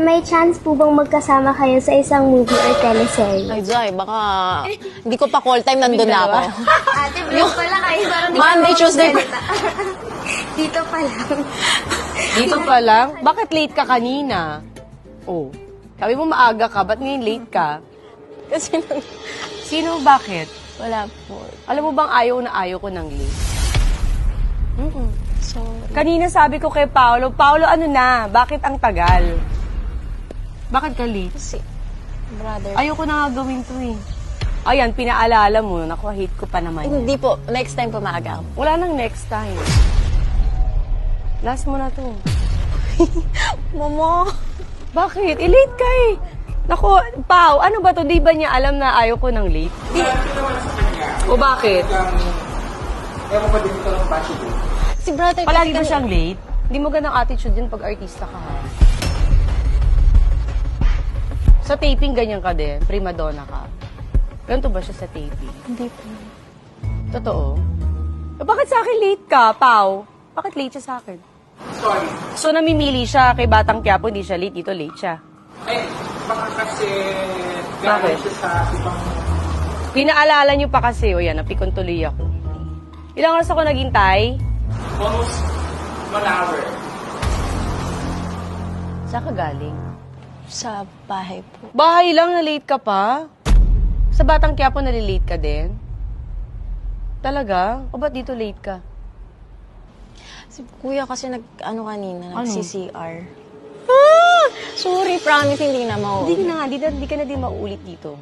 may chance po bang magkasama kayo sa isang movie or teleserye? Ay, Jai, baka hindi ko pa call time, nandun na ako. Ate, vlog pala kayo. Parang Monday, Tuesday. Dito pa lang. Dito pa lang? Bakit late ka kanina? Oh, sabi mo maaga ka, ba't ngayon late ka? Kasi Sino, bakit? wala po. Alam mo bang ayaw na ayaw ko ng late? Sorry. Kanina sabi ko kay Paolo, Paolo, ano na? Bakit ang tagal? Bakit ka late? Kasi, brother. Ayoko na nga gawin to eh. Ayan, pinaalala mo. Naku, hate ko pa naman. Hindi po. Next time po maaga ako. Wala nang next time. Last mo na to. Mama. Bakit? I-late ka eh. Naku, Pao, ano ba to? Di ba niya alam na ayaw ko ng late? O bakit? Ewan ko din ito ng passion mo. Si brother Palagi ba kasi siyang late? Hindi mo ganang attitude yun pag artista ka ha? Sa taping, ganyan ka din. Prima donna ka. Ganito ba siya sa taping? Hindi po. Totoo? Bakit sa akin late ka, Pao? Bakit late siya sa akin? Sorry. So, namimili siya kay Batang Quiapo, hindi siya late. Dito, late siya. Eh, baka kasi Bakit? galing siya sa ibang... Pinaalala niyo pa kasi, o yan, napikon tuloy ako. Ilang oras ako naghintay? Almost 1 hour. Saan ka galing? Sa bahay po. Bahay lang, na late ka pa? Sa Batang Quiapo, nalilate ka din? Talaga? O ba't dito late ka? Si kuya kasi nag-ano kanina, Ano? nag-CCR. Sorry, promise, hindi na Hindi mauulit. ka na nga, hindi ka na din mauulit dito.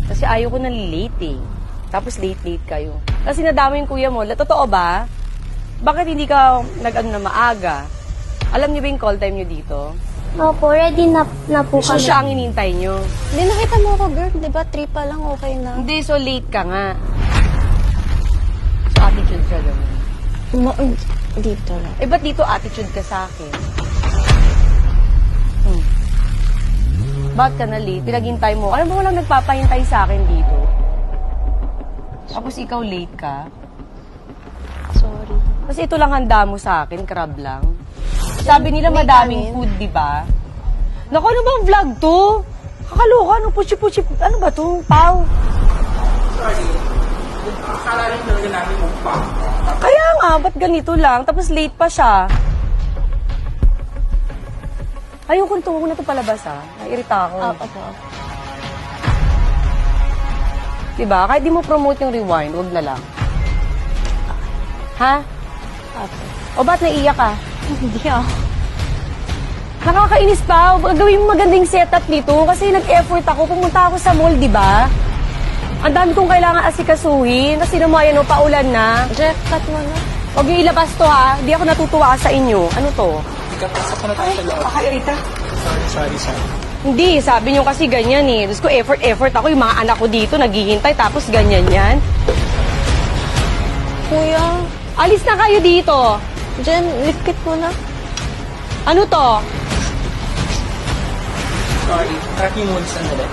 Kasi ayaw ko na late eh. Tapos late kayo. Kasi nadama yung kuya mo. Totoo ba? Bakit hindi ka nag-ano na maaga? Alam niyo ba yung call time niyo dito? Opo, ready na po So kami. siya ang inintay niyo. Hindi, nakita mo ako, girl. Diba, 3 pa lang, okay na. Hindi, so late ka nga. So attitude siya ganun. Dito lang. Eh, ba't dito attitude ka sa akin? Ba't ka na late? Pinaghintay mo. Alam mo, walang nagpapahintay sa akin dito. Tapos ikaw late ka. Sorry. Kasi ito lang handa mo sa akin, crab lang. Sabi nila May madaming kanin. food, di ba? Naku, ano bang vlog to? Kakaloka, ano, puchi-puchi, ano ba to? Pau. Sorry. Akala rin talaga namin mukbang. Kaya nga, ba't ganito lang? Tapos late pa siya. Ayun, tungo na ito palabas, ha? Nairita ako. Opo. Diba? Kahit di mo promote yung rewind, wag na lang. Ha? Opo. O ba't naiiyak ka? Hindi ako. Nakakainis pa. Gawin mo magandang setup nito kasi nag-effort ako. Pumunta ako sa mall, di ba? Ang dami kong kailangan asikasuhin. Kasi naman yan, paulan na. Jeff, cut mo na. Huwag niyo ilabas to, ha? Di ako natutuwa sa inyo. Ano to? Pasok na tayo sa loob. Pakairita. Sorry. Hindi, sabi niyo kasi ganyan eh. Tapos ko effort ako. Yung mga anak ko dito, naghihintay. Tapos ganyan yan. Kuya, Alis na kayo dito. Jen, likit mo na. Ano to? Sorry. Tracking mode sandali.